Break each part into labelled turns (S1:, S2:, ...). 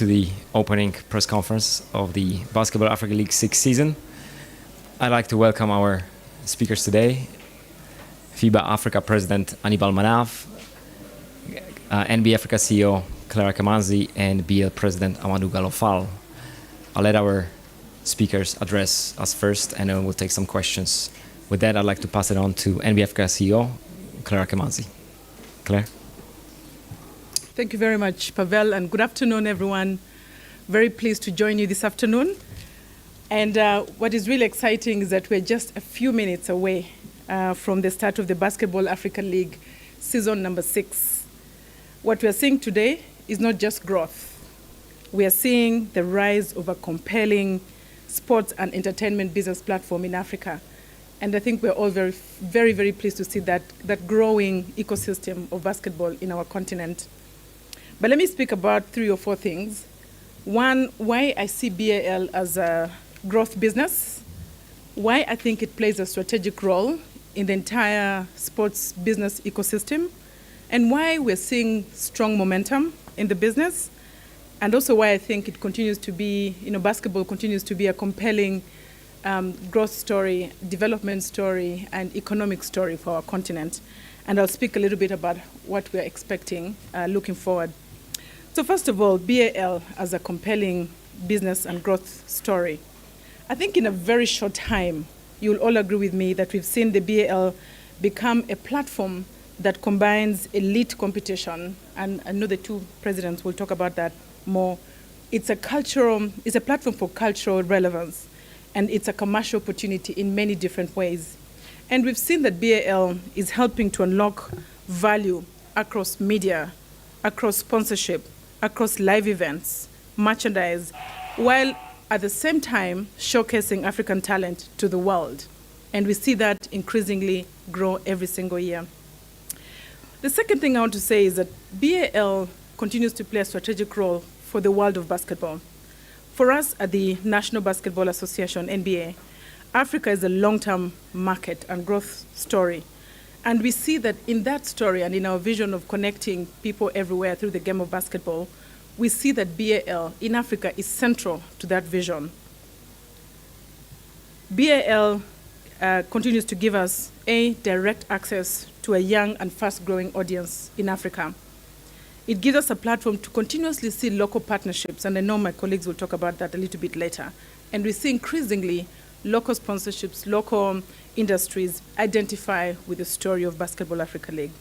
S1: to the opening press conference of the Basketball Africa League 6th season. I'd like to welcome our speakers today, FIBA Africa President Anibal Manaf, NBA Africa CEO Kalahari Kamanzi, and BAL President Amadou Gallo-Fall. I'll let our speakers address us first, and then we'll take some questions. With that, I'd like to pass it on to NBA Africa CEO Kalahari Kamanzi. Claire?
S2: Thank you very much, Pavel, and good afternoon, everyone. Very pleased to join you this afternoon. And what is really exciting is that we're just a few minutes away from the start of the Basketball Africa League season number 6. What we're seeing today is not just growth. We are seeing the rise of a compelling sports and entertainment business platform in Africa. And I think we're all very, very, very pleased to see that growing ecosystem of basketball in our continent. But let me speak about 3 or 4 things. One, why I see BAL as a growth business, why I think it plays a strategic role in the entire sports business ecosystem, and why we're seeing strong momentum in the business, and also why I think it continues to be, basketball continues to be a compelling growth story, development story, and economic story for our continent. And I'll speak a little bit about what we're expecting looking forward. So first of all, BAL as a compelling business and growth story. I think in a very short time, you'll all agree with me that we've seen the BAL become a platform that combines elite competition, and I know the 2 presidents will talk about that more. It's a platform for cultural relevance, and it's a commercial opportunity in many different ways. And we've seen that BAL is helping to unlock value across media, across sponsorship, across live events, merchandise, while at the same time showcasing African talent to the world. And we see that increasingly grow every single year. The second thing I want to say is that BAL continues to play a strategic role for the world of basketball. For us at the National Basketball Association, NBA, Africa is a long-term market and growth story. And we see that in that story and in our vision of connecting people everywhere through the game of basketball, we see that BAL in Africa is central to that vision. BAL continues to give us direct access to a young and fast-growing audience in Africa. It gives us a platform to continuously see local partnerships, and I know my colleagues will talk about that a little bit later. And we see increasingly local sponsorships, local industries identify with the story of Basketball Africa League.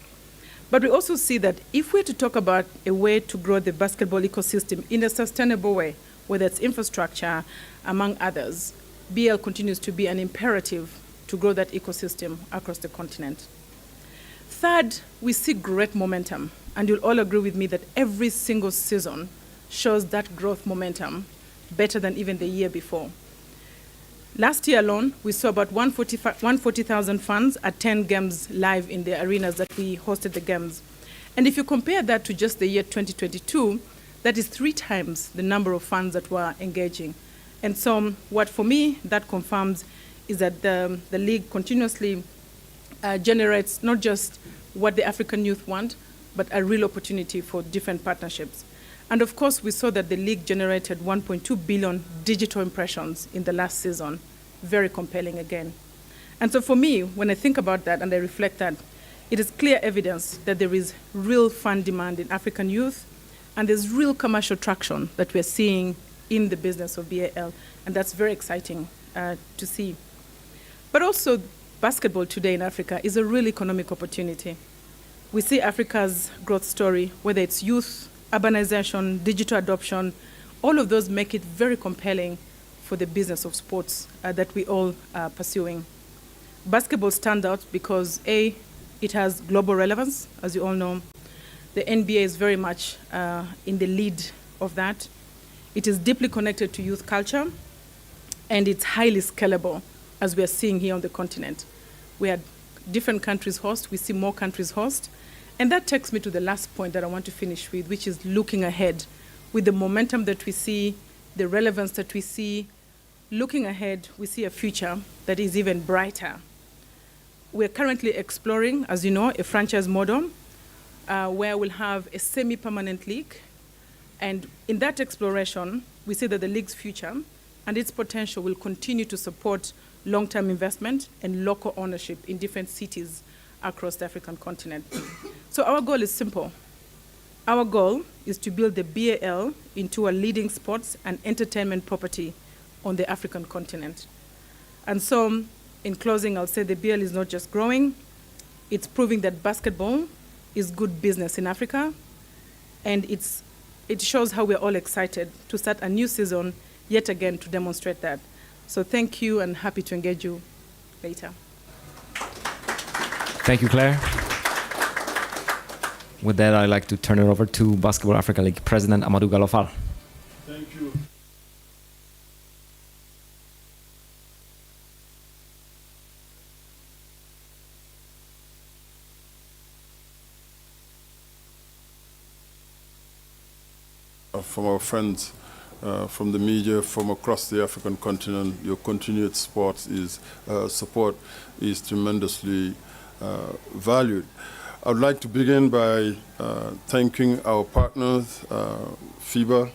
S2: But we also see that if we're to talk about a way to grow the basketball ecosystem in a sustainable way, whether it's infrastructure, among others, BAL continues to be an imperative to grow that ecosystem across the continent. Third, we see great momentum, and you'll all agree with me that every single season shows that growth momentum better than even the year before. Last year alone, we saw about 140,000 fans attend games live in the arenas that we hosted the games. And if you compare that to just the year 2022, that is 3 times the number of fans that were engaging. And so what for me that confirms is that the league continuously generates not just what the African youth want, but a real opportunity for different partnerships. And of course, we saw that the league generated 1.2 billion digital impressions in the last season. Very compelling again. And so for me, when I think about that and I reflect that, it is clear evidence that there is real fan demand in African youth, and there's real commercial traction that we're seeing in the business of BAL, and that's very exciting to see. But also, basketball today in Africa is a real economic opportunity. We see Africa's growth story, whether it's youth, urbanization, digital adoption, all of those make it very compelling for the business of sports that we all are pursuing. Basketball stands out because it has global relevance, as you all know. The NBA is very much in the lead of that. It is deeply connected to youth culture, and it's highly scalable, as we are seeing here on the continent. We had different countries host, we see more countries host. And that takes me to the last point that I want to finish with, which is looking ahead. With the momentum that we see, the relevance that we see, looking ahead, we see a future that is even brighter. We're currently exploring, as you know, a franchise model where we'll have a semi-permanent league And in that exploration, we see that the league's future and its potential will continue to support long-term investment and local ownership in different cities across the African continent. So our goal is simple. Our goal is to build the BAL into a leading sports and entertainment property on the African continent. And so, in closing, I'll say the BAL is not just growing, it's proving that basketball is good business in Africa, and it shows how we're all excited to start a new season yet again to demonstrate that. So thank you, and happy to engage you later.
S1: Thank you, Claire. With that, I'd like to turn it over to Basketball Africa League President Amadou Galofal.
S3: Thank you. From our friends, from the media, from across the African continent, your continued support is tremendously valued. I would like to begin by thanking our partners, FIBA,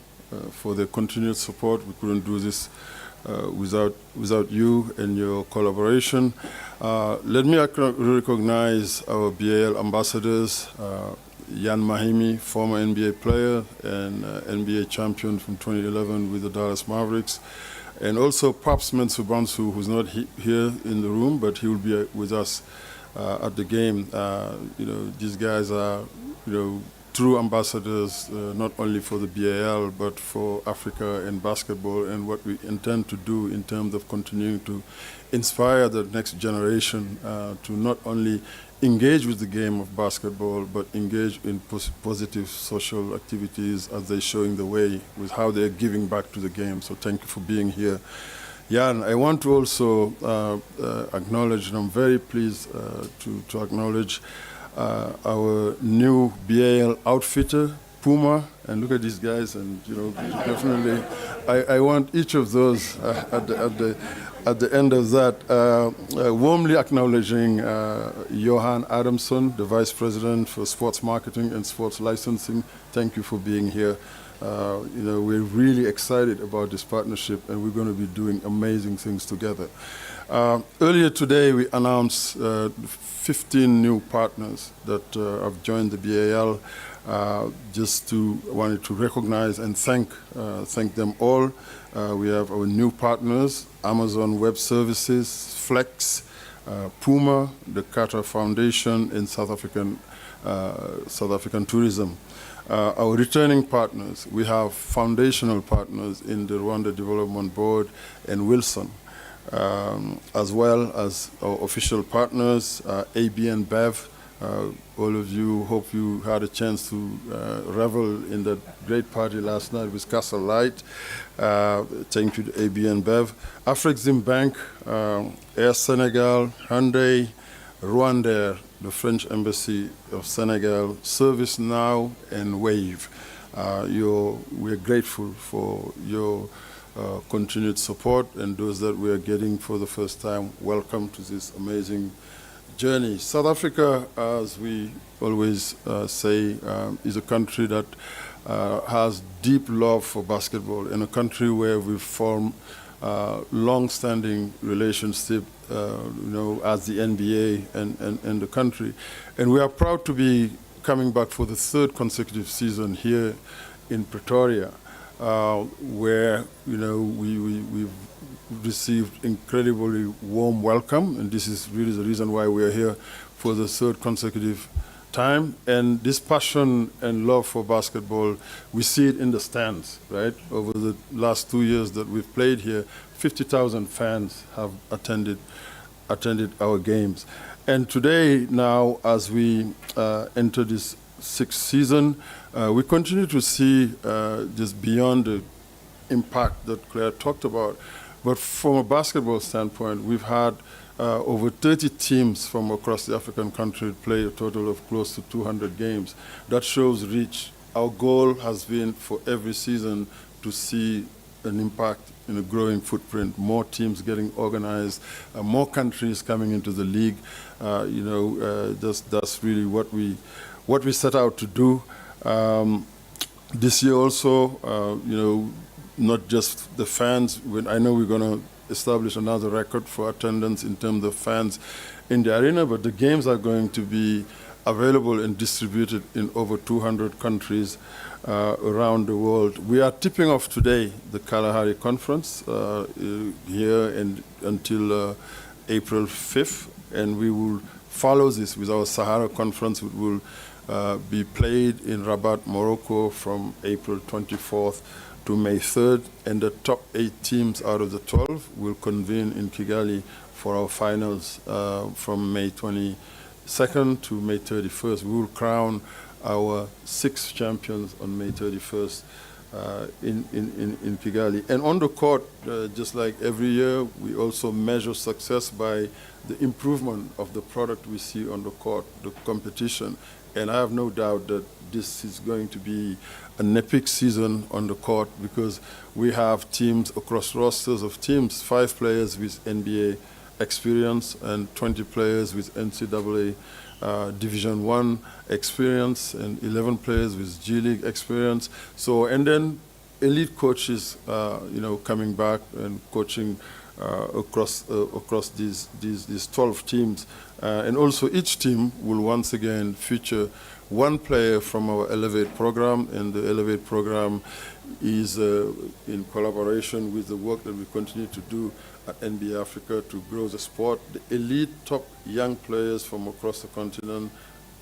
S3: for their continued support. We couldn't do this without you and your collaboration. Let me recognize our BAL ambassadors, Yan Mahimi, former NBA player and NBA champion from 2011 with the Dallas Mavericks, and also Paps Mensoubansu, who's not here in the room, but he will be with us at the game. These guys are, true ambassadors, not only for the BAL, but for Africa and basketball, and what we intend to do in terms of continuing to inspire the next generation to not only engage with the game of basketball, but engage in positive social activities as they're showing the way with how they're giving back to the game. So thank you for being here. Jan, I want to also acknowledge, and I'm very pleased to acknowledge our new BAL outfitter, Puma, and look at these guys, and definitely, I want each of those at the end of that, warmly acknowledging Johan Adamson, the Vice President for Sports Marketing and Sports Licensing. Thank you for being here. We're really excited about this partnership, and we're going to be doing amazing things together. Earlier today, we announced 15 new partners that have joined the BAL. Wanted to recognize and thank them all. We have our new partners: Amazon Web Services, Flex, Puma, the Qatar Foundation, and South African tourism. Our returning partners, we have foundational partners in the Rwanda Development Board and Wilson, as well as our official partners, ABN Bev. All of you, hope you had a chance to revel in that great party last night with Castle Light. Thank you to ABN Bev. Afrexim Bank, Air Senegal, Hyundai, Rwanda, the French Embassy of Senegal, Service Now, and Wave. We're grateful for your continued support, and those that we are getting for the first time, welcome to this amazing journey. South Africa, as we always say, is a country that has deep love for basketball, and a country where we've formed long-standing relationship, as the NBA and the country. And we are proud to be coming back for the third consecutive season here in Pretoria, where we've received incredibly warm welcome, and this is really the reason why we are here for the third consecutive time. And this passion and love for basketball, we see it in the stands, right? Over the last 2 years that we've played here, 50,000 fans have attended our games. And today, now, as we enter this sixth season, we continue to see just beyond the impact that Claire talked about. But from a basketball standpoint, we've had over 30 teams from across the African country play a total of close to 200 games. That shows reach. Our goal has been for every season to see an impact in a growing footprint, more teams getting organized, more countries coming into the league. That's really what we set out to do. This year also, not just the fans. I know we're going to establish another record for attendance in terms of fans in the arena, but the games are going to be available and distributed in over 200 countries around the world. We are tipping off today the Kalahari conference here and until April 5th, and we will follow this with our Sahara conference, which will be played in Rabat, Morocco from April 24th to May 3rd, and the top 8 teams out of the 12 will convene in Kigali for our finals from May 22nd to May 31st. We will crown our 6 champions on May 31st in Kigali. And on the court, just like every year, we also measure success by the improvement of the product we see on the court, the competition. And I have no doubt that this is going to be an epic season on the court because we have teams across rosters of teams, 5 players with NBA experience and 20 players with NCAA Division I experience and 11 players with G League experience. So, and then elite coaches, coming back and coaching across these 12 teams. And also each team will once again feature one player from our Elevate program, and the Elevate program is in collaboration with the work that we continue to do at NBA Africa to grow the sport. The elite top young players from across the continent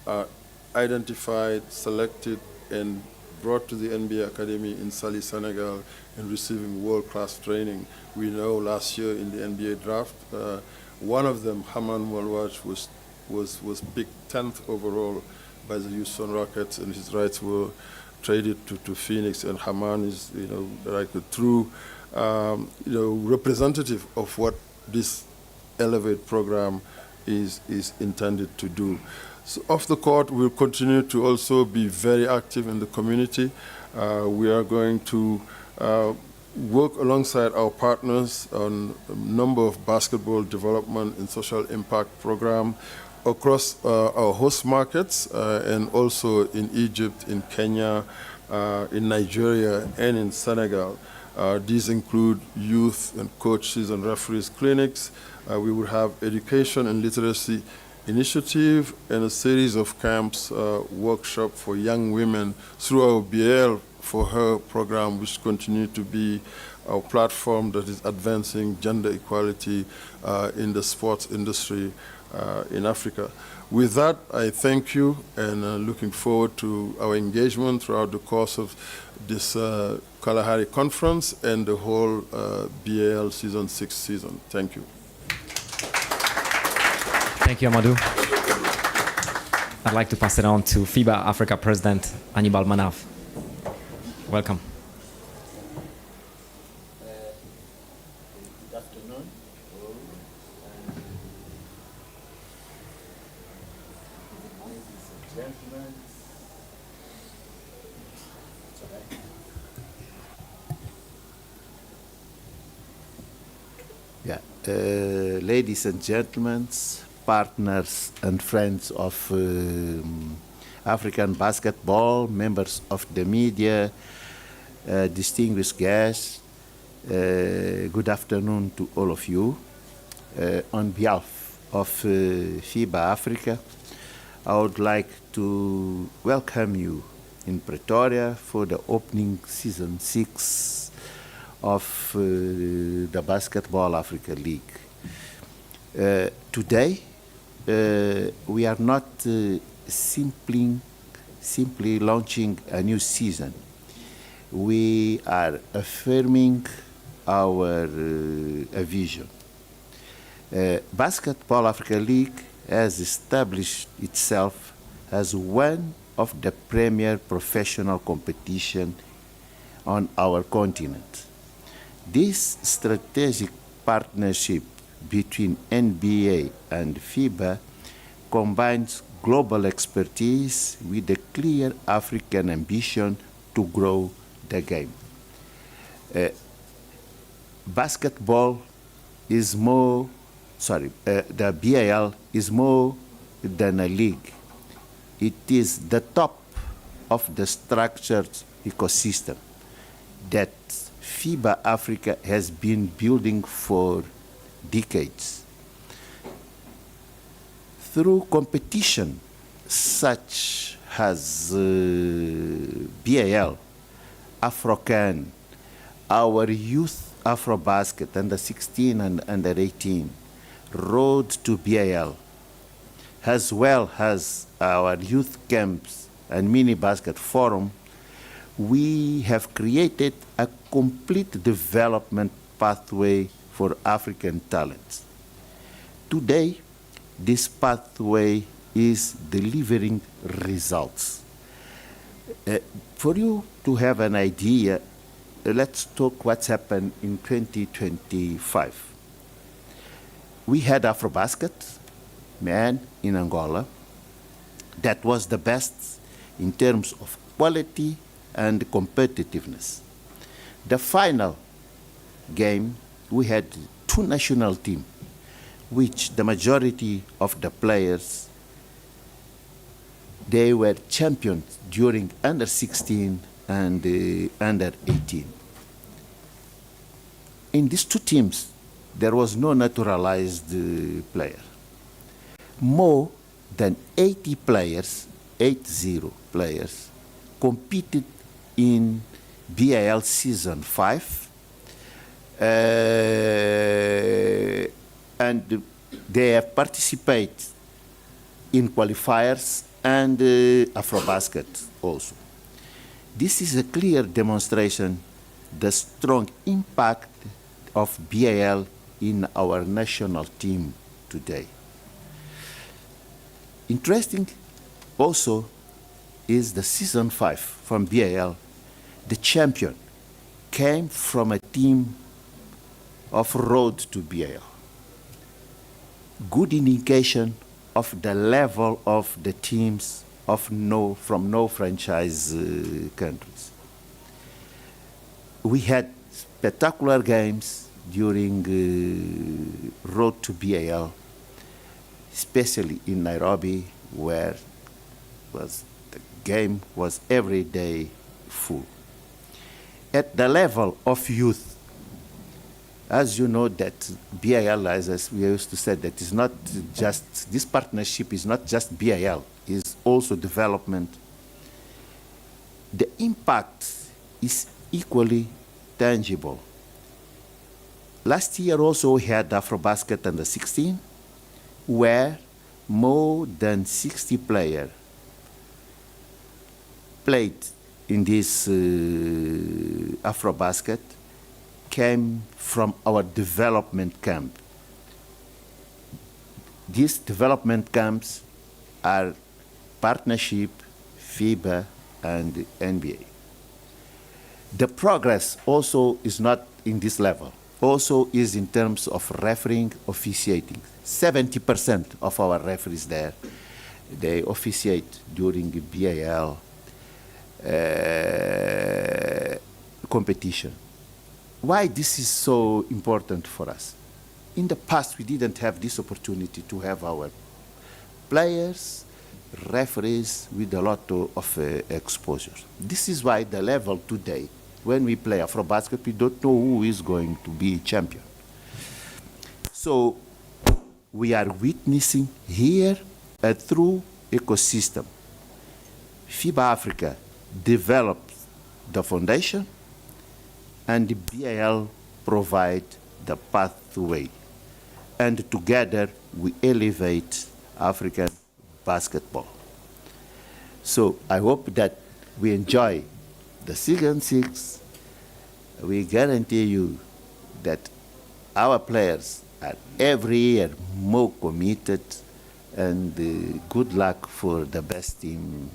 S3: are identified, selected, and brought to the NBA Academy in Saly, Senegal, and receiving world-class training. We know last year in the NBA draft, one of them, Haman Walwaj, was picked 10th overall by the Houston Rockets, and his rights were traded to Phoenix. And Haman is, like a true, representative of what this Elevate program is intended to do. So off the court, we'll continue to also be very active in the community. We are going to work alongside our partners on a number of basketball development and social impact programs across our host markets and also in Egypt, in Kenya, in Nigeria, and in Senegal. These include youth and coaches and referees clinics. We will have education and literacy initiative and a series of camps, workshop for young women through our BAL for Her program, which continue to be our platform that is advancing gender equality in the sports industry in Africa. With that, I thank you and looking forward to our engagement throughout the course of this Kalahari conference and the whole BAL Season 6 season. Thank you.
S1: Thank you, Amadou. I'd like to pass it on to FIBA Africa President Hannibal Manaf. Welcome.
S4: Good afternoon. Ladies and gentlemen. Ladies and gentlemen, partners and friends of African basketball, members of the media, distinguished guests, good afternoon to all of you. On behalf of FIBA Africa, I would like to welcome you in Pretoria for the opening season 6 of the Basketball Africa League. Today, we are not simply launching a new season. We are affirming our vision. Basketball Africa League has established itself as one of the premier professional competition on our continent. This strategic partnership between NBA and FIBA combines global expertise with a clear African ambition to grow the game. Basketball is more, the BAL is more than a league. It is the top of the structured ecosystem that FIBA Africa has been building for decades. Through competition such as BAL, Afrocan, our youth Afrobasket under 16 and under 18, Road to BAL, as well as our youth camps and mini basket forum, we have created a complete development pathway for African talents. Today, this pathway is delivering results. For you to have an idea, let's talk what's happened in 2025. We had Afrobasket, man, in Angola. That was the best in terms of quality and competitiveness. The final game, we had two national teams, which the majority of the players, they were champions during under 16 and under 18. In these two teams, there was no naturalized player. More than 80 players, 80 players, competed in BAL Season 5, and they have participated in qualifiers and Afrobasket also. This is a clear demonstration the strong impact of BAL in our national team today. Interesting also is the Season 5 from BAL. The champion came from a team of Road to BAL. Good indication of the level of the teams from no franchise countries. We had spectacular games during Road to BAL, especially in Nairobi, where the game was every day full. At the level of youth, as you know that BAL, as we used to say, that is not just, this partnership is not just BAL, is also development. The impact is equally tangible. Last year also we had Afrobasket under 16, where more than 60 players played in this Afrobasket, came from our development camp. These development camps are partnership, FIBA, and NBA. The progress also is not in this level, also is in terms of refereeing, officiating. 70% of our referees there, they officiate during the BAL competition. Why this is so important for us? In the past, we didn't have this opportunity to have our players, referees with a lot of exposure. This is why the level today, when we play Afrobasket, we don't know who is going to be champion. So we are witnessing here a true ecosystem. FIBA Africa develops the foundation, and the BAL provide the pathway. And together we elevate African basketball. So I hope that we enjoy the Season 6. We guarantee you that our players are every year more committed, and good luck for the best team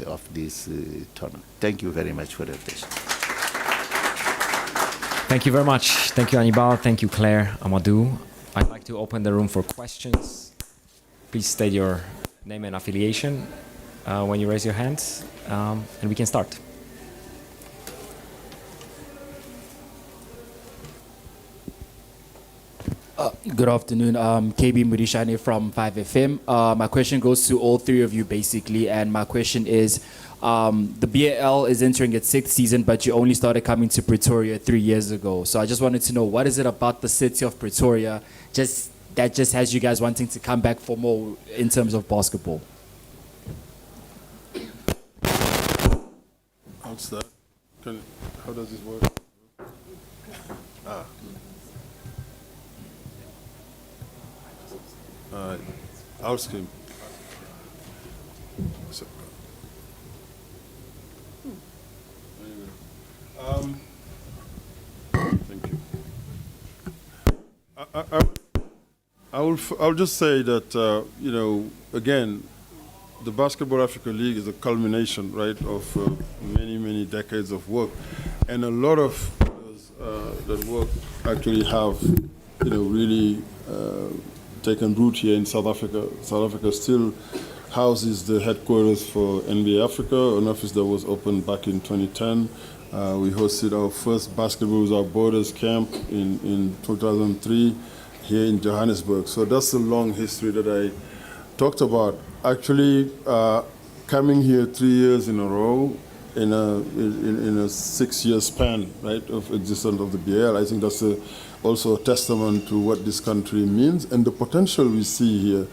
S4: of this tournament. Thank you very much for your attention.
S1: Thank you very much. Thank you, Anibal. Thank you, Claire, Amadou. I'd like to open the room for questions. Please state your name and affiliation when you raise your hands, and we can start.
S5: Good afternoon. KB Murishani from 5FM. My question goes to all three of you, basically, and my question is, The BAL is entering its 6th season, but you only started coming to Pretoria 3 years ago. So I just wanted to know, what is it about the city of Pretoria that just has you guys wanting to come back for more in terms of basketball?
S3: How's that? How does this work? Ah. All right. I'll scream. So, thank you. I'll just say that, again, the Basketball Africa League is a culmination, right, of many, many decades of work. And a lot of that work actually have, really taken root here in South Africa. South Africa still houses the headquarters for NBA Africa, an office that was opened back in 2010. We hosted our first Basketball Without Borders camp in 2003 here in Johannesburg. So that's a long history that I talked about. Actually, coming here 3 years in a row in a 6-year span, right, of existence of the BAL, I think that's also a testament to what this country means and the potential we see here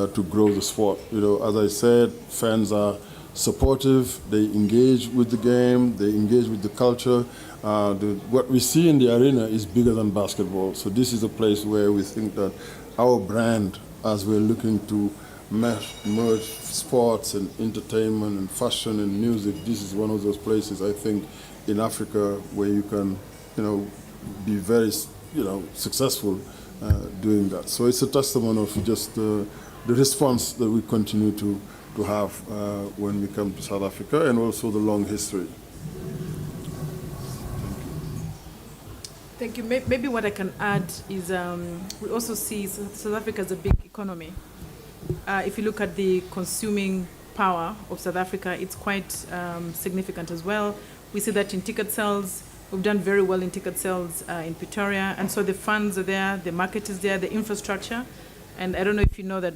S3: to grow the sport. As I said, fans are supportive, they engage with the game, they engage with the culture. What we see in the arena is bigger than basketball. So this is a place where we think that our brand, as we're looking to merge sports and entertainment and fashion and music, this is one of those places, I think, in Africa where you can, be very, successful doing that. So it's a testament of just the response that we continue to have when we come to South Africa, and also the long history.
S2: Thank you. Maybe what I can add is we also see South Africa as a big economy. If you look at the consuming power of South Africa, it's quite significant as well. We see that in ticket sales. We've done very well in ticket sales in Pretoria. And so the funds are there, the market is there, the infrastructure. And I don't know if you know that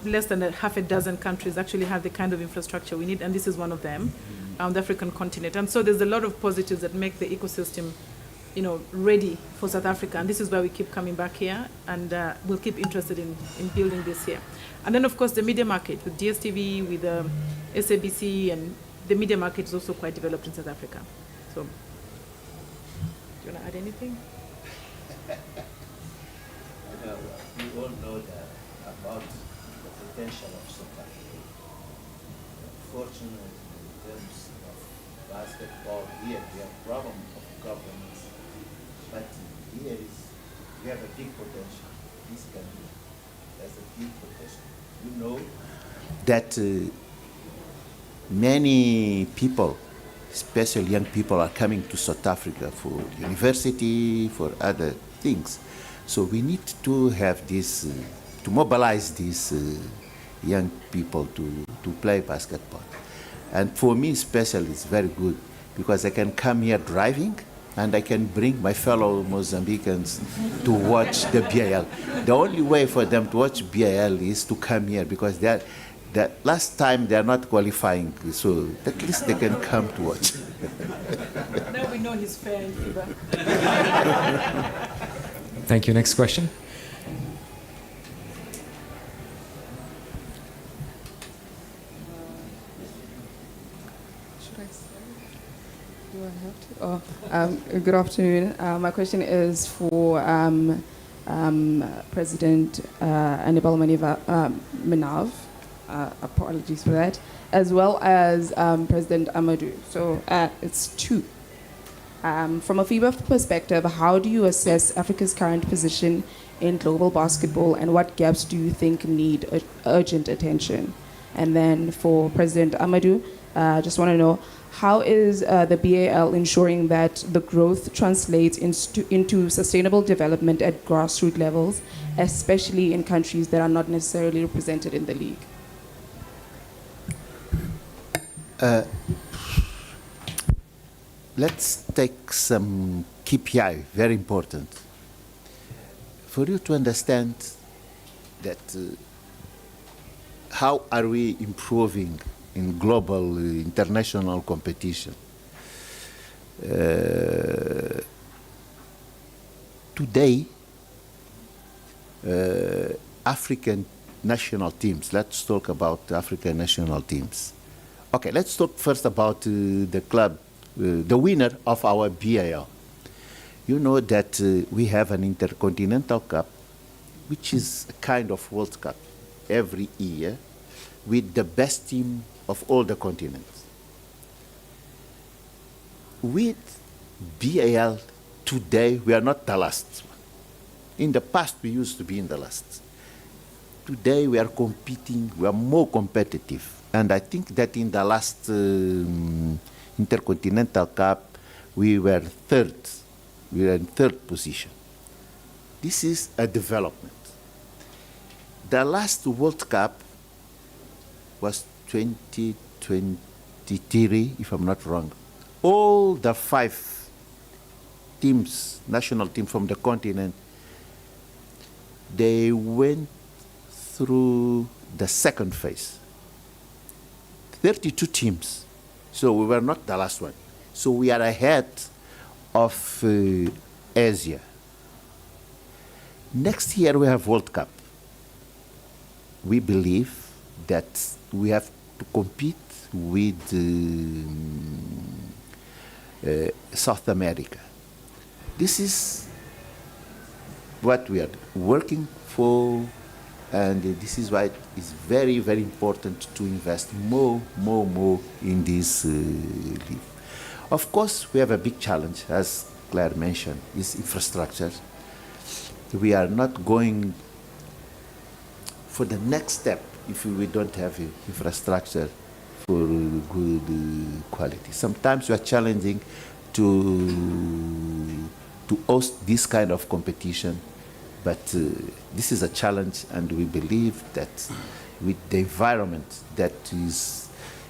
S2: less than half a dozen countries actually have the kind of infrastructure we need, and this is one of them, the African continent. And so there's a lot of positives that make the ecosystem, ready for South Africa. And this is why we keep coming back here, and we'll keep interested in building this here. And then, of course, the media market with DSTV, with SABC, and the media market is also quite developed in South Africa. So, do you want to add anything?
S4: We all know that about the potential of South Africa. Fortunately, in terms of basketball, here we have problem of governance, but here we have a big potential. This country has a big potential. You know that many people, especially young people, are coming to South Africa for university, for other things. So we need to have this, to mobilize these young people to play basketball. And for me especially, it's very good because I can come here driving and I can bring my fellow Mozambicans to watch the BAL. The only way for them to watch BAL is to come here because the last time they are not qualifying, so at least they can come to watch.
S2: Now we know he's fair in Cuba.
S1: Thank you. Next question.
S6: Should I start? Do I have to? Good afternoon. My question is for President Anibal Manav. Apologies for that. As well as President Amadou. So it's two. From a FIBA perspective, how do you assess Africa's current position in global basketball, and what gaps do you think need urgent attention? And then for President Amadou, just want to know, how is the BAL ensuring that the growth translates into sustainable development at grassroots levels, especially in countries that are not necessarily represented in the league?
S4: Let's take some KPI, very important. For you to understand that how are we improving in global, international competition. Today, African national teams. Let's talk about African national teams. Okay, let's talk first about the club, the winner of our BAL. You know that we have an Intercontinental Cup, which is a kind of World Cup every year with the best team of all the continents. With BAL today, we are not the last one. In the past, we used to be in the last. Today, we are competing, we are more competitive. And I think that in the last Intercontinental Cup, we were third. We were in third position. This is a development. The last World Cup was 2023, if I'm not wrong. All the 5 teams, national teams from the continent, they went through the second phase. 32 teams. So we were not the last one. So we are ahead of Asia. Next year we have World Cup. We believe that we have to compete with South America. This is what we are working for, and this is why it's very, very important to invest more in this league. Of course, we have a big challenge, as Claire mentioned, is infrastructure. We are not going for the next step if we don't have infrastructure for good quality. Sometimes we are challenging to host this kind of competition, but this is a challenge, and we believe that with the environment that is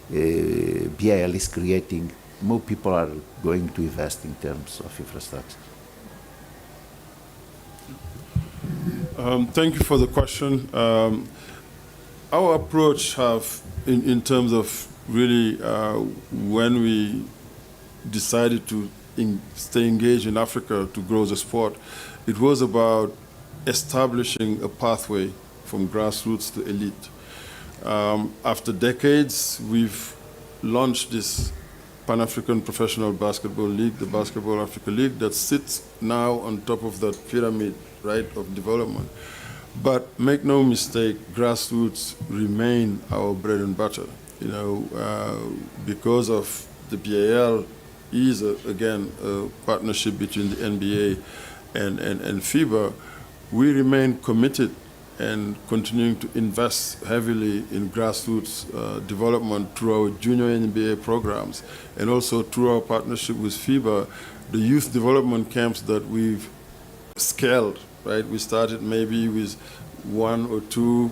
S4: BAL is creating, more people are going to invest in terms of infrastructure.
S3: Thank you for the question. Our approach in terms of really when we decided to stay engaged in Africa to grow the sport, it was about establishing a pathway from grassroots to elite. After decades, we've launched this Pan-African Professional Basketball League, the Basketball Africa League, that sits now on top of that pyramid, right, of development. But make no mistake, grassroots remain our bread and butter. You know, because of the BAL is, again, a partnership between the NBA and FIBA, we remain committed and continuing to invest heavily in grassroots development through our junior NBA programs, and also through our partnership with FIBA, the youth development camps that we've scaled, right? We started maybe with 1 or 2,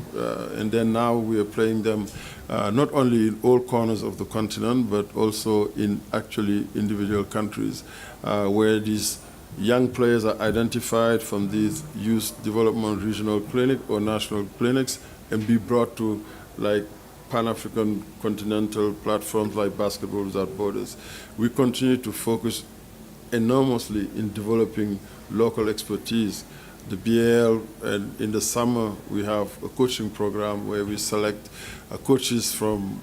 S3: and then now we are playing them not only in all corners of the continent, but also in actually individual countries where these young players are identified from these youth development regional clinic or national clinics and be brought to like Pan-African continental platforms like Basketball Without Borders. We continue to focus enormously in developing local expertise. The BAL, and in the summer we have a coaching program where we select coaches from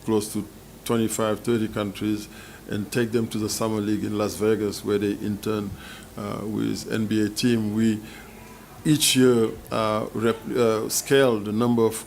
S3: close to 25, 30 countries and take them to the Summer League in Las Vegas, where they intern with NBA team. We each year scale the number of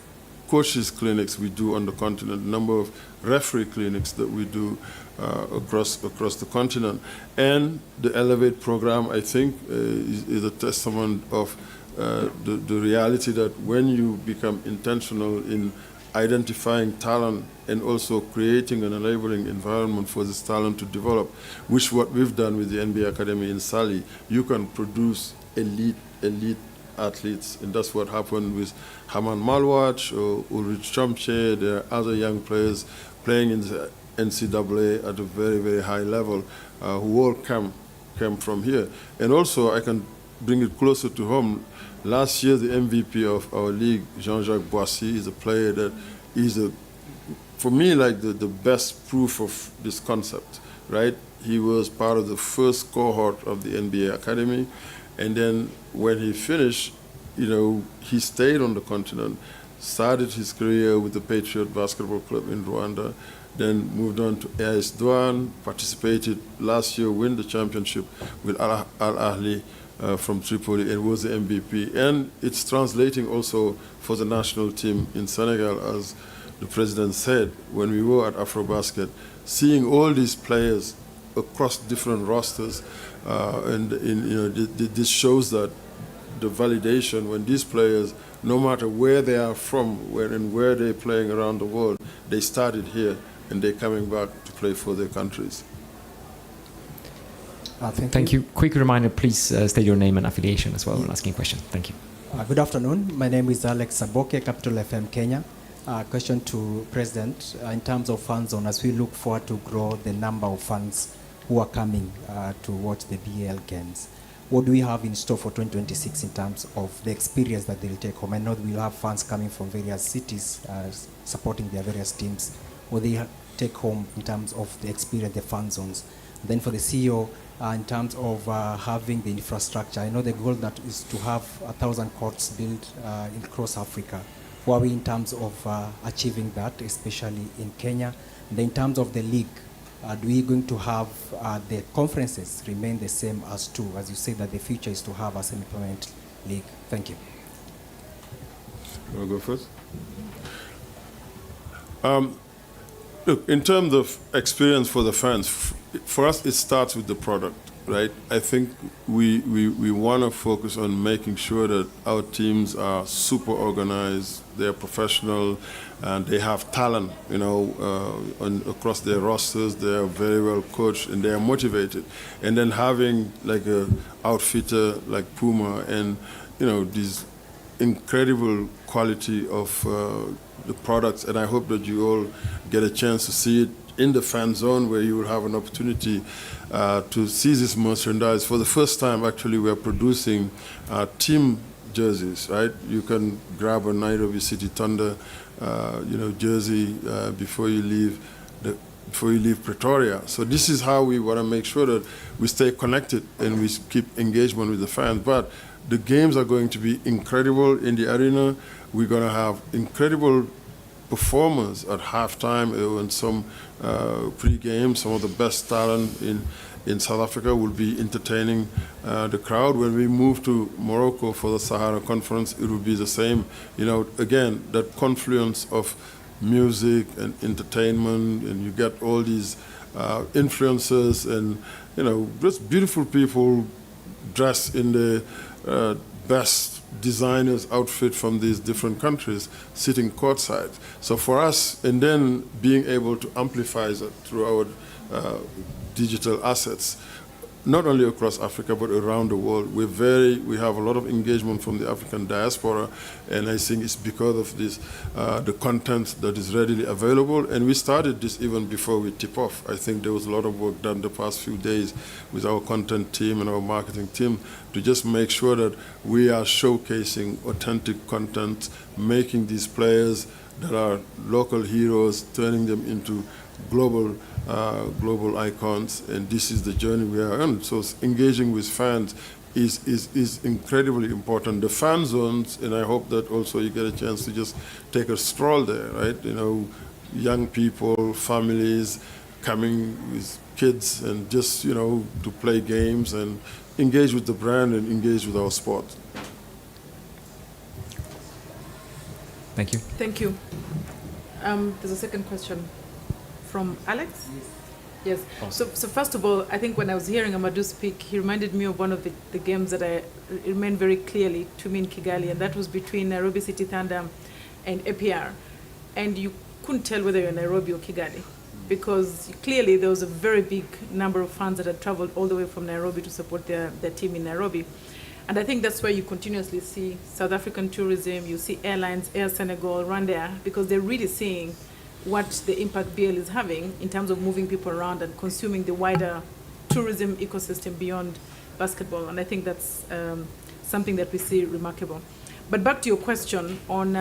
S3: coaches clinics we do on the continent, the number of referee clinics that we do across the continent. And the Elevate program, I think, is a testament of the reality that when you become intentional in identifying talent and also creating an enabling environment for this talent to develop, which what we've done with the NBA Academy in Sali, you can produce elite athletes, and that's what happened with Haman Malwach or Ulrich Chomche. There are other young players playing in the NCAA at a very, very high level who all came from here. And also, I can bring it closer to home. Last year, the MVP of our league, Jean-Jacques Boissy, is a player that is a for me, like the best proof of this concept, right? He was part of the first cohort of the NBA Academy. And then when he finished, he stayed on the continent, started his career with the Patriot Basketball Club in Rwanda, then moved on to AS Douane, participated last year, win the championship with Al Ahly from Tripoli, and was the MVP. And it's translating also for the national team in Senegal, as the president said when we were at Afrobasket, seeing all these players across different rosters, this shows that the validation when these players, no matter where they are from, where they're playing around the world, they started here and they're coming back to play for their countries.
S1: Thank you. Quick reminder, please state your name and affiliation as well when asking a question. Thank you.
S7: Good afternoon. My name is Alex Saboke, Capital FM Kenya. Question to President. In terms of fan zone, as we look forward to grow the number of fans who are coming to watch the BAL games, what do we have in store for 2026 in terms of the experience that they'll take home? I know we'll have fans coming from various cities supporting their various teams. What they take home in terms of the experience, the fan zones? Then for the CEO, in terms of having the infrastructure, I know the goal that is to have 1,000 courts built across Africa. Where are we in terms of achieving that, especially in Kenya? And then in terms of the league, do we going to have the conferences remain the same as two? As you say that the future is to have a semi-permanent league. Thank you.
S3: You want to go first? Look, in terms of experience for the fans, for us it starts with the product, right? I think we want to focus on making sure that our teams are super organized, they're professional, and they have talent, across their rosters. They are very well coached and they are motivated. And then having like a outfitter like Puma and this incredible quality of the products, and I hope that you all get a chance to see it in the fan zone, where you will have an opportunity to see this merchandise. For the first time, actually, we are producing team jerseys, right? You can grab a Nairobi City Thunder, jersey before you leave Pretoria. So this is how we want to make sure that we stay connected and we keep engagement with the fans. But the games are going to be incredible in the arena. We're going to have incredible performers at halftime and some pre-game. Some of the best talent in South Africa will be entertaining the crowd. When we move to Morocco for the Sahara Conference, it will be the same. Again, that confluence of music and entertainment, and you get all these influencers and just beautiful people dressed in the best designers outfit from these different countries sitting courtside. So for us, and then being able to amplify that through our digital assets, not only across Africa but around the world. We have a lot of engagement from the African diaspora, and I think it's because of this, the content that is readily available. And we started this even before we tip off. I think there was a lot of work done the past few days with our content team and our marketing team to just make sure that we are showcasing authentic content, making these players that are local heroes, turning them into global icons, and this is the journey we are on. So engaging with fans is incredibly important. The fan zones, and I hope that also you get a chance to just take a stroll there, right? Young people, families coming with kids, and just to play games and engage with the brand and engage with our sport.
S1: Thank you.
S2: Thank you. There's a second question from Alex. Yes.
S1: Awesome.
S2: So first of all, I think when I was hearing Amadou speak, he reminded me of one of the games that I remain very clearly to me in Kigali, and that was between Nairobi City Thunder and APR. And you couldn't tell whether you're in Nairobi or Kigali, because clearly there was a very big number of fans that had traveled all the way from Nairobi to support their team in Nairobi. And I think that's why you continuously see South African tourism, you see airlines, Air Senegal, Rwanda, because they're really seeing what the impact BAL is having in terms of moving people around and consuming the wider tourism ecosystem beyond basketball. And I think that's something that we see remarkable. But back to your question on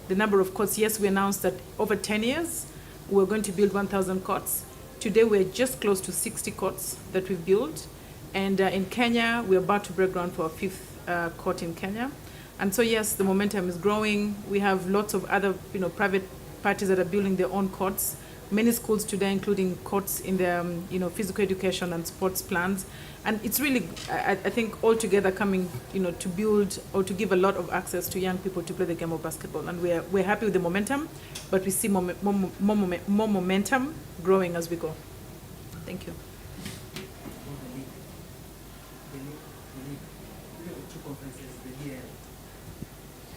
S2: the number of courts, yes, we announced that over 10 years, we're going to build 1,000 courts. Today, we're just close to 60 courts that we've built. And in Kenya, we're about to break ground for our 5th court in Kenya. And so, yes, the momentum is growing. We have lots of other, private parties that are building their own courts. Many schools today, including courts in their, physical education and sports plans. And it's really, I think, all together coming, to build or to give a lot of access to young people to play the game of basketball. And we're happy with the momentum, but we see more momentum growing as we go. Thank you.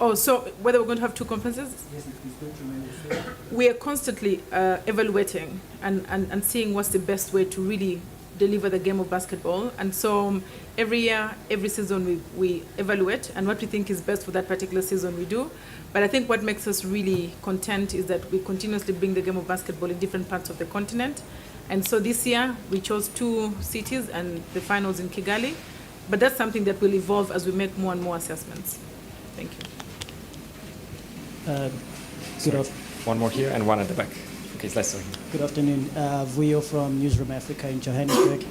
S2: Oh, so whether we're going to have 2 conferences?
S7: Yes, it's going to remain the same.
S2: We are constantly evaluating and seeing what's the best way to really deliver the game of basketball. And so every year, every season, we evaluate, and what we think is best for that particular season we do. But I think what makes us really content is that we continuously bring the game of basketball in different parts of the continent. And so this year, we chose 2 cities and the finals in Kigali. But that's something that will evolve as we make more and more assessments. Thank you.
S1: One more here and one at the back. Okay, let's start here.
S8: Good afternoon. Vuyo from Newsroom Africa in Johannesburg.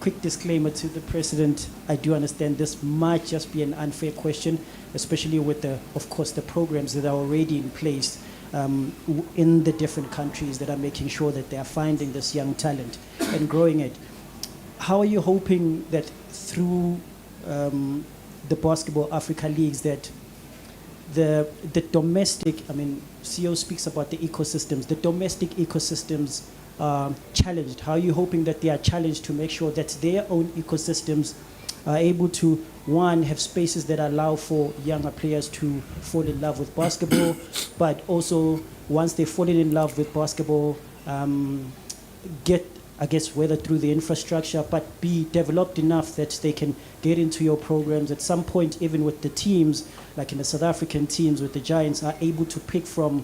S8: Quick disclaimer to the President. I do understand this might just be an unfair question, especially with of course, the programs that are already in place in the different countries that are making sure that they are finding this young talent and growing it. How are you hoping that through the Basketball Africa Leagues that the domestic, CEO speaks about the ecosystems, the domestic ecosystems are challenged? How are you hoping that they are challenged to make sure that their own ecosystems are able to, one, have spaces that allow for younger players to fall in love with basketball, but also once they've fallen in love with basketball, get, I guess, whether through the infrastructure, but be developed enough that they can get into your programs at some point, even with the teams, like in the South African teams with the Giants, are able to pick from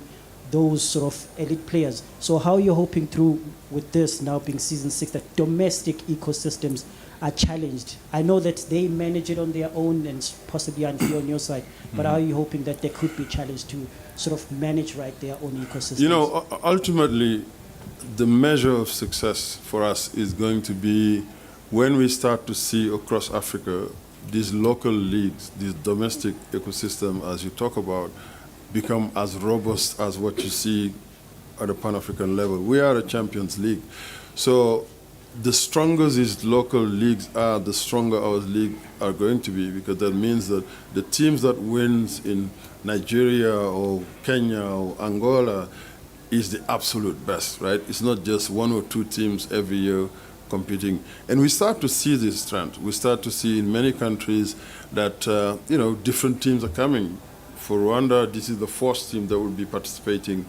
S8: those sort of elite players. So how are you hoping through with this now being season 6 that domestic ecosystems are challenged? I know that they manage it on their own and possibly unfair on your side, but how are you hoping that they could be challenged to sort of manage their own ecosystems?
S3: Ultimately, the measure of success for us is going to be when we start to see across Africa these local leagues, this domestic ecosystem, as you talk about, become as robust as what you see at a Pan-African level. We are a Champions League. So the stronger these local leagues are, the stronger our league are going to be, because that means that the teams that wins in Nigeria or Kenya or Angola is the absolute best, right? It's not just 1 or 2 teams every year competing. And we start to see this trend. We start to see in many countries that, different teams are coming. For Rwanda, this is the 4th team that will be participating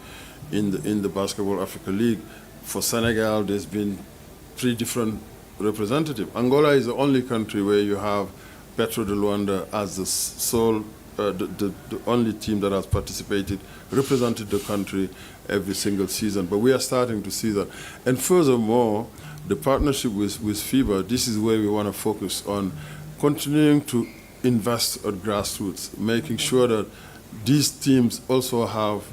S3: in the Basketball Africa League. For Senegal, there's been 3 different representatives. Angola is the only country where you have Petro de Luanda as the sole, the only team that has participated, represented the country every single season. But we are starting to see that. And furthermore, the partnership with FIBA, this is where we want to focus on continuing to invest at grassroots, making sure that these teams also have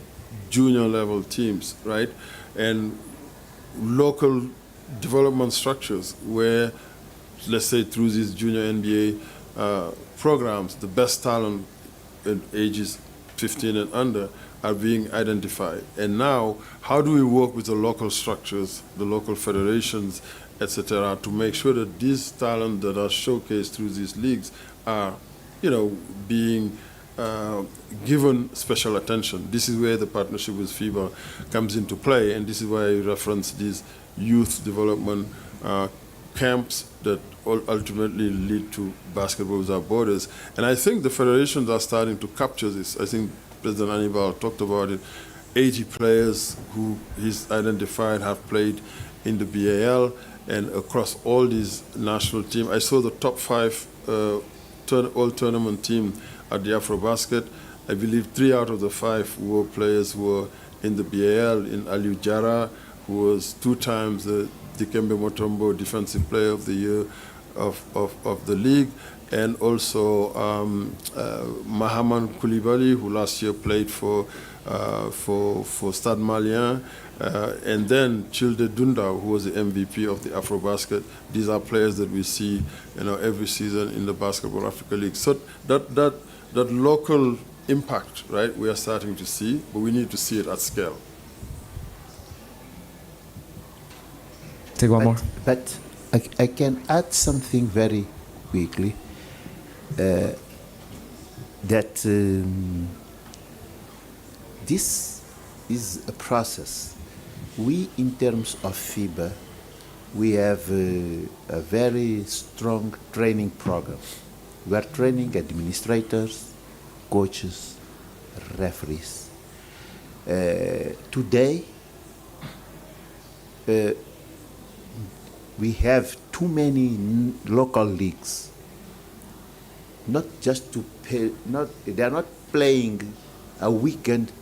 S3: junior level teams, right? And local development structures where, let's say through these junior NBA programs, the best talent in ages 15 and under are being identified. And now, how do we work with the local structures, the local federations, etc., to make sure that these talent that are showcased through these leagues are, being given special attention? This is where the partnership with FIBA comes into play, and this is why I reference these youth development camps that ultimately lead to Basketball Without Borders. And I think the federations are starting to capture this. I think President Anibal talked about it. 80 players who he's identified have played in the BAL and across all these national teams. I saw the top 5 all-tournament team at the Afrobasket. I believe 3 out of the 5 players were in the BAL, in Aliou Diarra, who was 2 times the Dikembe Mutombo Defensive Player of the Year of the league, and also Mahaman Koulibaly, who last year played for for Stade Malien, and then Childe Dunda, who was the MVP of the AfroBasket. These are players that we see, every season in the Basketball Africa League. So that local impact, right, we are starting to see, but we need to see it at scale.
S1: Take one more.
S4: But I can add something very quickly. That this is a process. We, in terms of FIBA, we have a very strong training program. We are training administrators, coaches, referees. Today, we have too many local leagues. Not just to pay, they are not playing a weekend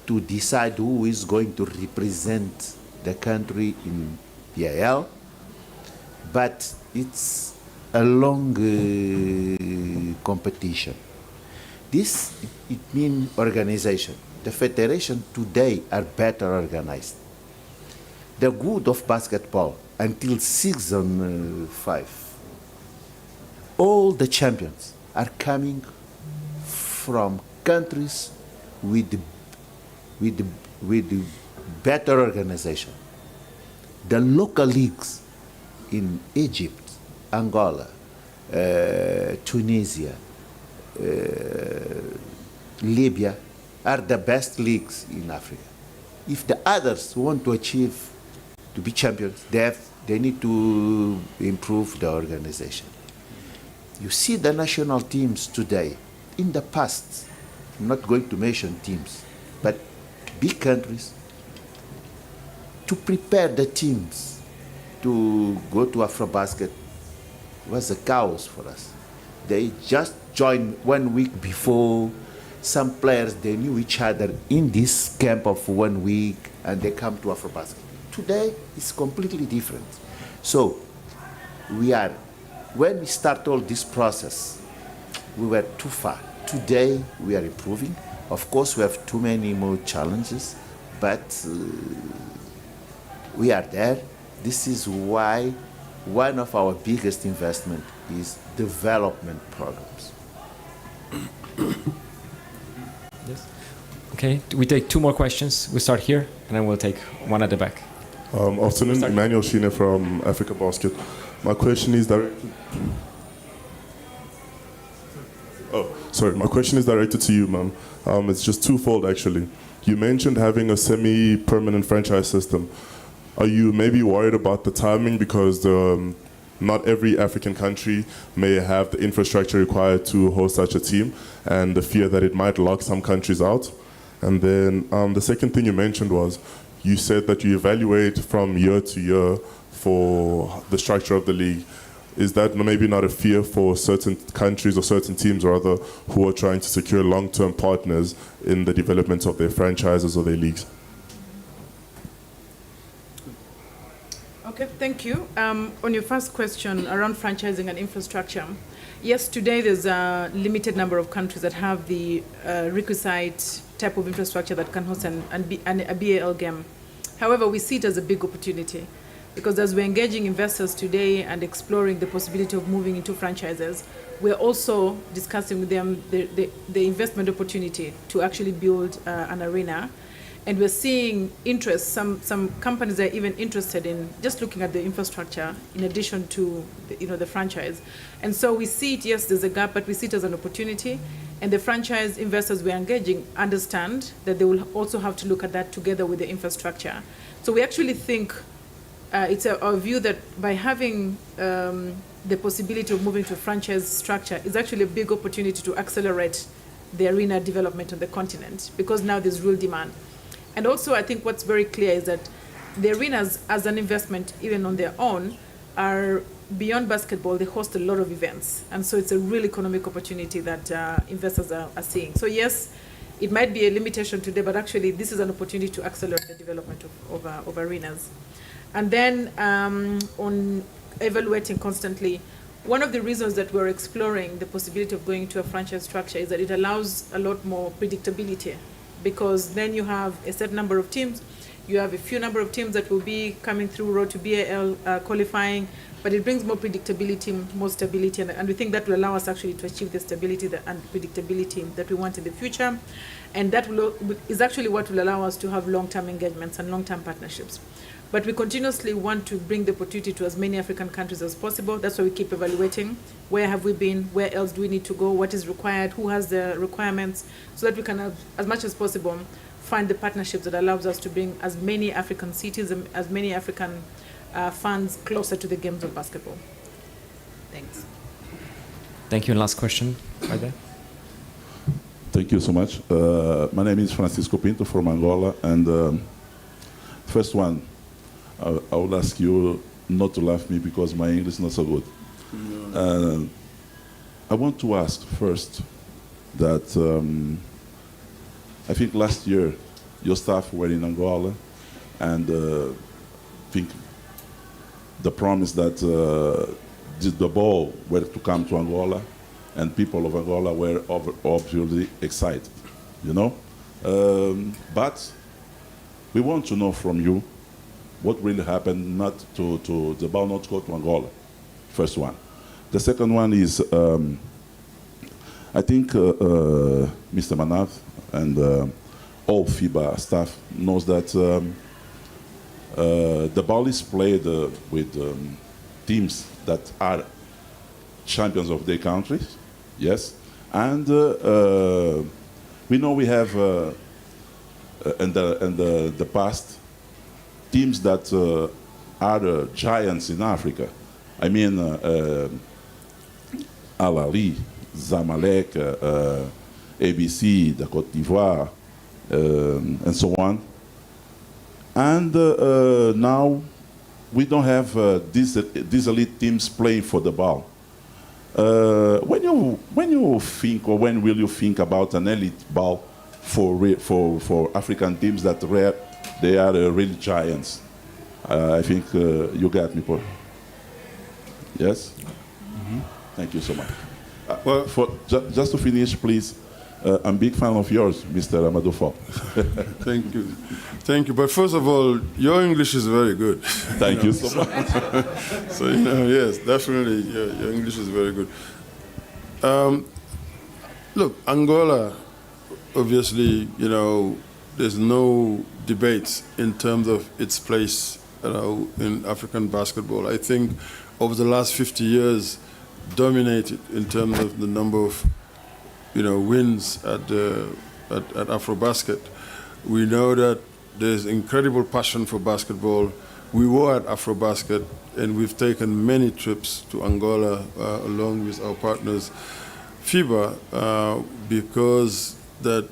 S4: to decide who is going to represent the country in BAL, but it's a long competition. This, it means organization. The federation today are better organized. The good of basketball until season 5, all the champions are coming from countries with better organization. The local leagues in Egypt, Angola, Tunisia, Libya are the best leagues in Africa. If the others want to achieve, to be champions, they need to improve the organization. You see the national teams today. In the past, I'm not going to mention teams, but big countries, to prepare the teams to go to AfroBasket was a chaos for us. They just joined 1 week before. Some players, they knew each other in this camp of 1 week, and they come to AfroBasket. Today, it's completely different. So, when we start all this process, we were too far. Today, we are improving. Of course, we have too many more challenges, but we are there. This is why one of our biggest investment is development programs.
S1: Yes. Okay, we take 2 more questions. We start here, and then we'll take one at the back.
S9: Afternoon, Emmanuel Shine from Africa Basket. My question is directed. My question is directed to you, ma'am. It's just twofold, actually. You mentioned having a semi-permanent franchise system. Are you maybe worried about the timing because not every African country may have the infrastructure required to host such a team, and the fear that it might lock some countries out? And then the second thing you mentioned was, you said that you evaluate from year to year for the structure of the league. Is that maybe not a fear for certain countries or certain teams rather who are trying to secure long-term partners in the development of their franchises or their leagues?
S2: Okay, thank you. On your first question around franchising and infrastructure, yes, today there's a limited number of countries that have the requisite type of infrastructure that can host a BAL game. However, we see it as a big opportunity because as we're engaging investors today and exploring the possibility of moving into franchises, we're also discussing with them the investment opportunity to actually build an arena. And we're seeing interest. Some companies are even interested in just looking at the infrastructure in addition to the franchise. And so we see it, yes, there's a gap, but we see it as an opportunity. And the franchise investors we're engaging understand that they will also have to look at that together with the infrastructure. So we actually think it's our view that by having the possibility of moving to a franchise structure is actually a big opportunity to accelerate the arena development on the continent because now there's real demand. And also, I think what's very clear is that the arenas, as an investment, even on their own, are beyond basketball. They host a lot of events. And so it's a real economic opportunity that investors are seeing. So yes, it might be a limitation today, but actually this is an opportunity to accelerate the development of arenas. And then on evaluating constantly, one of the reasons that we're exploring the possibility of going to a franchise structure is that it allows a lot more predictability because then you have a set number of teams. You have a few number of teams that will be coming through road to BAL qualifying, but it brings more predictability, more stability, and we think that will allow us actually to achieve the stability and predictability that we want in the future. And that is actually what will allow us to have long-term engagements and long-term partnerships. But we continuously want to bring the opportunity to as many African countries as possible. That's why we keep evaluating. Where have we been? Where else do we need to go? What is required? Who has the requirements? So that we can have, as much as possible, find the partnerships that allows us to bring as many African cities and as many African fans closer to the games of basketball. Thanks.
S1: Thank you. And last question, right there.
S10: Thank you so much. My name is Francisco Pinto from Angola, and first one, I would ask you not to laugh at me because my English is not so good. No. I want to ask first that I think last year your staff were in Angola, and I think the promise that the ball were to come to Angola, and people of Angola were obviously excited, you know? But we want to know from you what really happened not to the ball not go to Angola, first one. The second one is, I think Mr. Manav and all FIBA staff knows that the ball is played with teams that are champions of their countries, yes, and we know we have in the past teams that are giants in Africa. I mean, Kalahari, Zamalek, ABC, the Côte d'Ivoire, and so on. And now we don't have these elite teams playing for the ball. When you think, or when will you think about an elite ball for African teams that they are really giants? I think you got me, Paul. Yes? Mm-hmm. Thank you so much. Well, just to finish, please, I'm a big fan of yours, Mr. Amadou Fall.
S3: Thank you. Thank you. But first of all, your English is very good.
S10: Thank you so much.
S3: So, yes, definitely, your English is very good. Look, Angola, obviously, there's no debate in terms of its place, in African basketball. I think over the last 50 years, dominated in terms of the number of, wins at AfroBasket. We know that there's incredible passion for basketball. We were at AfroBasket, and we've taken many trips to Angola along with our partners, FIBA, because that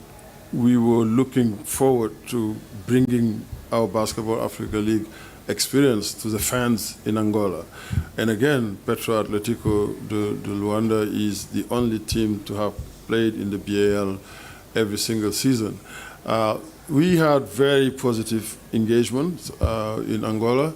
S3: we were looking forward to bringing our Basketball Africa League experience to the fans in Angola. And again, Petro Atletico de Luanda is the only team to have played in the BAL every single season. We had very positive engagement in Angola,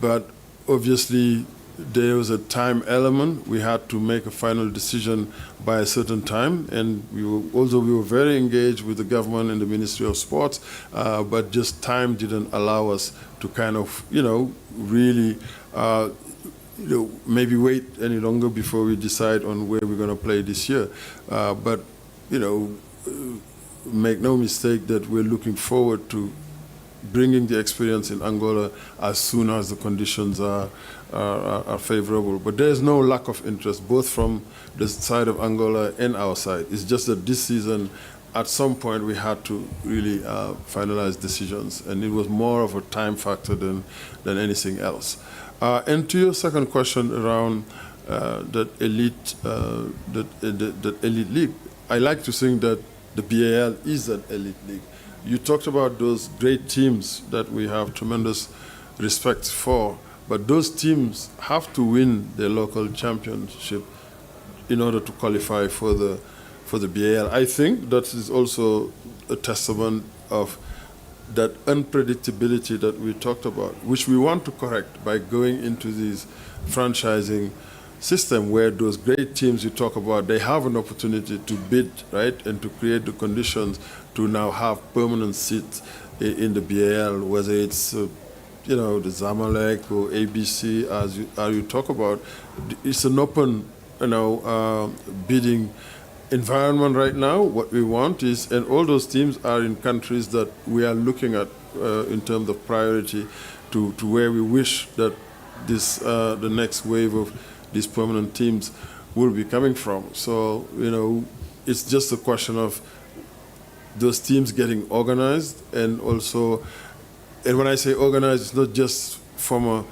S3: but obviously there was a time element. We had to make a final decision by a certain time, and we were very engaged with the government and the Ministry of Sports, but just time didn't allow us to kind of, really, maybe wait any longer before we decide on where we're going to play this year. But, make no mistake that we're looking forward to bringing the experience in Angola as soon as the conditions are favorable. But there's no lack of interest, both from the side of Angola and our side. It's just that this season, at some point, we had to really finalize decisions, and it was more of a time factor than anything else. And to your second question around that elite league, I like to think that the BAL is an elite league. You talked about those great teams that we have tremendous respect for, but those teams have to win their local championship in order to qualify for the BAL. I think that is also a testament of that unpredictability that we talked about, which we want to correct by going into these franchising system where those great teams you talk about, they have an opportunity to bid, right, and to create the conditions to now have permanent seats in the BAL, whether it's the Zamalek or ABC, as you talk about. It's an open, bidding environment right now. What we want is, and all those teams are in countries that we are looking at in terms of priority to where we wish that the next wave of these permanent teams will be coming from. So, it's just a question of those teams getting organized, and also, and when I say organized, it's not just from a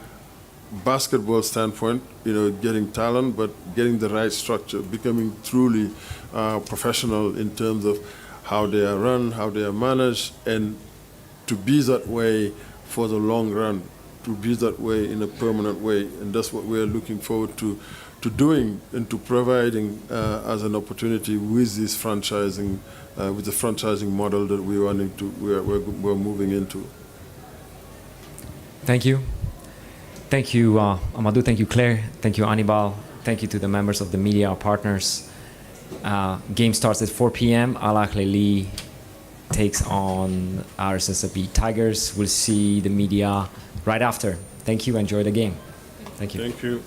S3: basketball standpoint, getting talent, but getting the right structure, becoming truly professional in terms of how they are run, how they are managed, and to be that way for the long run, to be that way in a permanent way. And that's what we're looking forward to doing and to providing as an opportunity with this franchising, with the franchising model that we're moving into.
S1: Thank you. Thank you, Amadou. Thank you, Claire. Thank you, Anibal. Thank you to the members of the media, our partners. Game starts at 4 p.m. Al Ahly takes on RSSB Tigers. We'll see the media right after. Thank you. Enjoy the game. Thank you.
S3: Thank you.